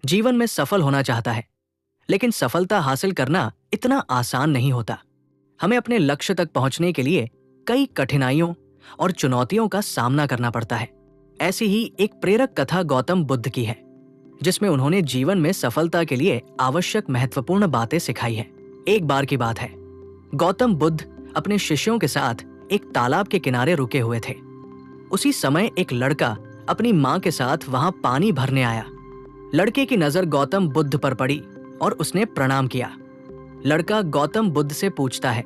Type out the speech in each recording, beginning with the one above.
जीवन में सफल होना चाहता है, लेकिन सफलता हासिल करना इतना आसान नहीं होता। हमें अपने लक्ष्य तक पहुंचने के लिए कई कठिनाइयों और चुनौतियों का सामना करना पड़ता है। ऐसी ही एक प्रेरक कथा गौतम बुद्ध की है, जिसमें उन्होंने जीवन में सफलता के लिए आवश्यक महत्वपूर्ण बातें सिखाई हैं। एक बार की बात है, गौतम बुद्ध अपने शिष्यों के साथ एक तालाब के किनारे रुके हुए थे। उसी समय एक लड़का अपनी माँ के साथ वहां पानी भरने आया। लड़के की नजर गौतम बुद्ध पर पड़ी और उसने प्रणाम किया। लड़का गौतम बुद्ध से पूछता है,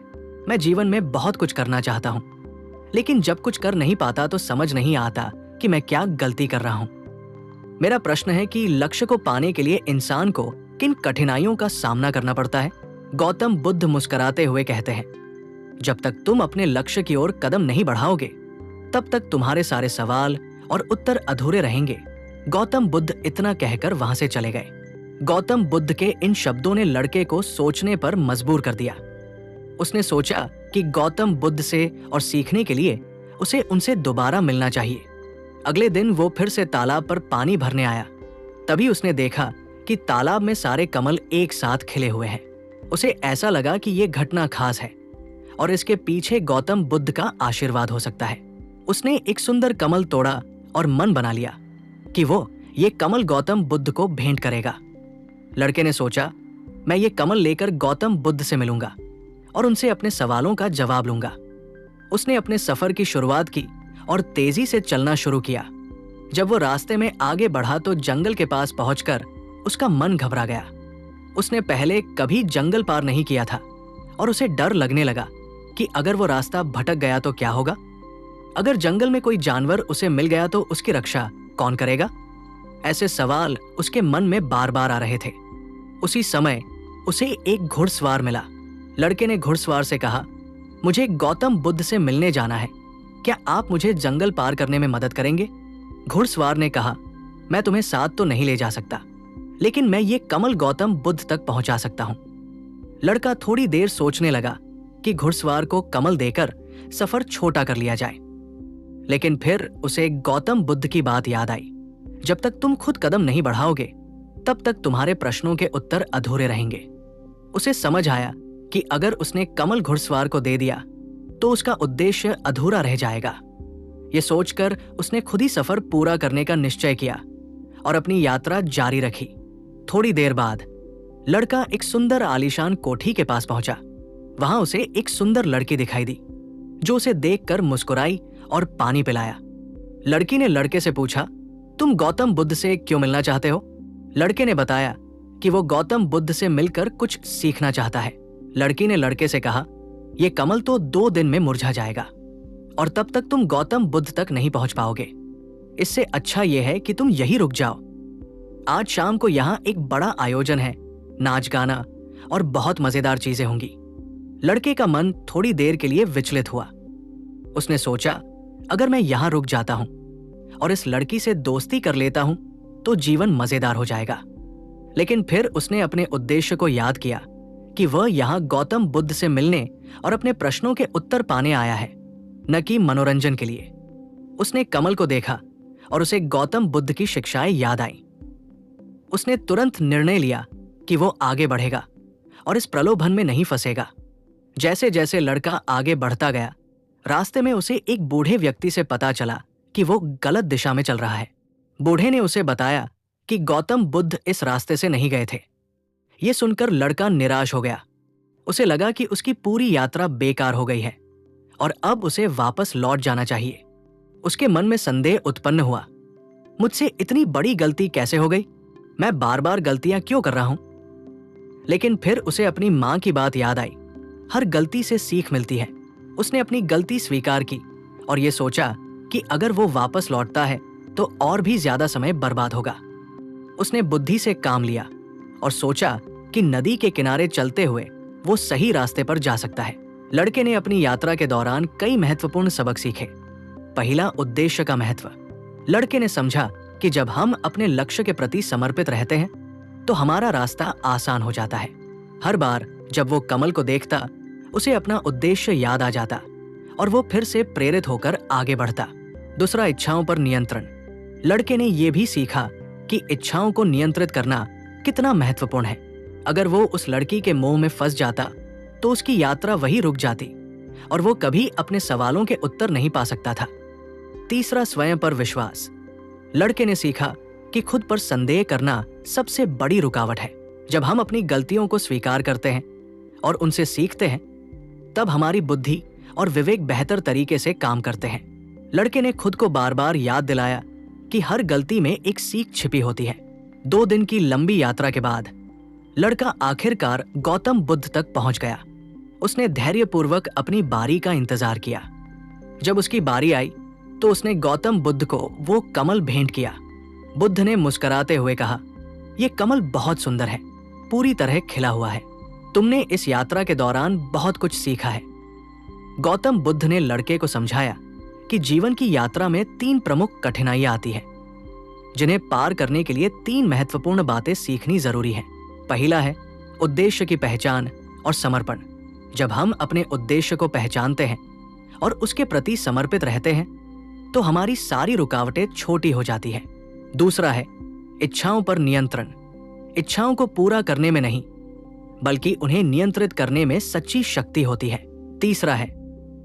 मैं जीवन में बहुत कुछ करना चाहता हूँ, लेकिन जब कुछ कर नहीं पाता तो समझ नहीं आता कि मैं क्या गलती कर रहा हूँ। मेरा प्रश्न है कि लक्ष्य को पाने के लिए इंसान को किन कठिनाइयों का सामना करना पड़ता है। गौतम बुद्ध मुस्कुराते हुए कहते हैं, जब तक तुम अपने लक्ष्य की ओर कदम नहीं बढ़ाओगे, तब तक तुम्हारे सारे सवाल और उत्तर अधूरे रहेंगे। गौतम बुद्ध इतना कहकर वहां से चले गए। गौतम बुद्ध के इन शब्दों ने लड़के को सोचने पर मजबूर कर दिया। उसने सोचा कि गौतम बुद्ध से और सीखने के लिए उसे उनसे दोबारा मिलना चाहिए। अगले दिन वो फिर से तालाब पर पानी भरने आया। तभी उसने देखा कि तालाब में सारे कमल एक साथ खिले हुए हैं। उसे ऐसा लगा कि ये घटना खास है और इसके पीछे गौतम बुद्ध का आशीर्वाद हो सकता है। उसने एक सुंदर कमल तोड़ा और मन बना लिया कि वो ये कमल गौतम बुद्ध को भेंट करेगा। लड़के ने सोचा, मैं ये कमल लेकर गौतम बुद्ध से मिलूंगा और उनसे अपने सवालों का जवाब लूंगा। उसने अपने सफर की शुरुआत की और तेजी से चलना शुरू किया। जब वो रास्ते में आगे बढ़ा तो जंगल के पास पहुंचकर उसका मन घबरा गया। उसने पहले कभी जंगल पार नहीं किया था और उसे डर लगने लगा कि अगर वो रास्ता भटक गया तो क्या होगा। अगर जंगल में कोई जानवर उसे मिल गया तो उसकी रक्षा कौन करेगा। ऐसे सवाल उसके मन में बार बार आ रहे थे। उसी समय उसे एक घुड़सवार मिला। लड़के ने घुड़सवार से कहा, मुझे गौतम बुद्ध से मिलने जाना है, क्या आप मुझे जंगल पार करने में मदद करेंगे। घुड़सवार ने कहा, मैं तुम्हें साथ तो नहीं ले जा सकता, लेकिन मैं ये कमल गौतम बुद्ध तक पहुंचा सकता हूं। लड़का थोड़ी देर सोचने लगा कि घुड़सवार को कमल देकर सफर छोटा कर लिया जाए, लेकिन फिर उसे गौतम बुद्ध की बात याद आई, जब तक तुम खुद कदम नहीं बढ़ाओगे तब तक तुम्हारे प्रश्नों के उत्तर अधूरे रहेंगे। उसे समझ आया कि अगर उसने कमल घुड़सवार को दे दिया तो उसका उद्देश्य अधूरा रह जाएगा। ये सोचकर उसने खुद ही सफर पूरा करने का निश्चय किया और अपनी यात्रा जारी रखी। थोड़ी देर बाद लड़का एक सुंदर आलीशान कोठी के पास पहुंचा। वहां उसे एक सुंदर लड़की दिखाई दी, जो उसे देखकर मुस्कुराई और पानी पिलाया। लड़की ने लड़के से पूछा, तुम गौतम बुद्ध से क्यों मिलना चाहते हो। लड़के ने बताया कि वो गौतम बुद्ध से मिलकर कुछ सीखना चाहता है। लड़की ने लड़के से कहा, ये कमल तो 2 दिन में मुरझा जाएगा और तब तक तुम गौतम बुद्ध तक नहीं पहुंच पाओगे। इससे अच्छा यह है कि तुम यहीं रुक जाओ। आज शाम को यहाँ एक बड़ा आयोजन है, नाच गाना और बहुत मजेदार चीजें होंगी। लड़के का मन थोड़ी देर के लिए विचलित हुआ। उसने सोचा, अगर मैं यहां रुक जाता हूं और इस लड़की से दोस्ती कर लेता हूं तो जीवन मजेदार हो जाएगा। लेकिन फिर उसने अपने उद्देश्य को याद किया कि वह यहां गौतम बुद्ध से मिलने और अपने प्रश्नों के उत्तर पाने आया है, न कि मनोरंजन के लिए। उसने कमल को देखा और उसे गौतम बुद्ध की शिक्षाएं याद आईं। उसने तुरंत निर्णय लिया कि वो आगे बढ़ेगा और इस प्रलोभन में नहीं फंसेगा। जैसे जैसे लड़का आगे बढ़ता गया, रास्ते में उसे एक बूढ़े व्यक्ति से पता चला कि वो गलत दिशा में चल रहा है। बूढ़े ने उसे बताया कि गौतम बुद्ध इस रास्ते से नहीं गए थे। ये सुनकर लड़का निराश हो गया। उसे लगा कि उसकी पूरी यात्रा बेकार हो गई है और अब उसे वापस लौट जाना चाहिए। उसके मन में संदेह उत्पन्न हुआ, मुझसे इतनी बड़ी गलती कैसे हो गई, मैं बार बार गलतियां क्यों कर रहा हूं। लेकिन फिर उसे अपनी मां की बात याद आई, हर गलती से सीख मिलती है। उसने अपनी गलती स्वीकार की और ये सोचा कि अगर वो वापस लौटता है तो और भी ज्यादा समय बर्बाद होगा। उसने बुद्धि से काम लिया और सोचा कि नदी के किनारे चलते हुए वो सही रास्ते पर जा सकता है। लड़के ने अपनी यात्रा के दौरान कई महत्वपूर्ण सबक सीखे। पहला, उद्देश्य का महत्व। लड़के ने समझा कि जब हम अपने लक्ष्य के प्रति समर्पित रहते हैं तो हमारा रास्ता आसान हो जाता है। हर बार जब वो कमल को देखता, उसे अपना उद्देश्य याद आ जाता और वो फिर से प्रेरित होकर आगे बढ़ता। दूसरा, इच्छाओं पर नियंत्रण। लड़के ने यह भी सीखा कि इच्छाओं को नियंत्रित करना कितना महत्वपूर्ण है। अगर वो उस लड़की के मोह में फंस जाता तो उसकी यात्रा वहीं रुक जाती और वो कभी अपने सवालों के उत्तर नहीं पा सकता था। तीसरा, स्वयं पर विश्वास। लड़के ने सीखा कि खुद पर संदेह करना सबसे बड़ी रुकावट है। जब हम अपनी गलतियों को स्वीकार करते हैं और उनसे सीखते हैं, तब हमारी बुद्धि और विवेक बेहतर तरीके से काम करते हैं। लड़के ने खुद को बार बार याद दिलाया कि हर गलती में एक सीख छिपी होती है। 2 दिन की लंबी यात्रा के बाद लड़का आखिरकार गौतम बुद्ध तक पहुंच गया। उसने धैर्यपूर्वक अपनी बारी का इंतजार किया। जब उसकी बारी आई तो उसने गौतम बुद्ध को वो कमल भेंट किया। बुद्ध ने मुस्कुराते हुए कहा, "यह कमल बहुत सुंदर है, पूरी तरह खिला हुआ है। तुमने इस यात्रा के दौरान बहुत कुछ सीखा है।" गौतम बुद्ध ने लड़के को समझाया कि जीवन की यात्रा में 3 प्रमुख कठिनाइयां आती हैं, जिन्हें पार करने के लिए 3 महत्वपूर्ण बातें सीखनी जरूरी हैं। पहला है उद्देश्य की पहचान और समर्पण। जब हम अपने उद्देश्य को पहचानते हैं और उसके प्रति समर्पित रहते हैं, तो हमारी सारी रुकावटें छोटी हो जाती हैं। दूसरा है इच्छाओं पर नियंत्रण। इच्छाओं को पूरा करने में नहीं, बल्कि उन्हें नियंत्रित करने में सच्ची शक्ति होती है। तीसरा है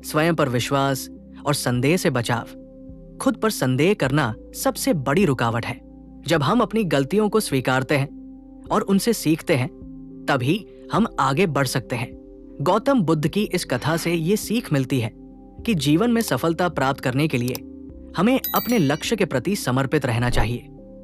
स्वयं पर विश्वास और संदेह से बचाव। खुद पर संदेह करना सबसे बड़ी रुकावट है। जब हम अपनी गलतियों को स्वीकारते हैं और उनसे सीखते हैं, तभी हम आगे बढ़ सकते हैं। गौतम बुद्ध की इस कथा से ये सीख मिलती है कि जीवन में सफलता प्राप्त करने के लिए हमें अपने लक्ष्य के प्रति समर्पित रहना चाहिए।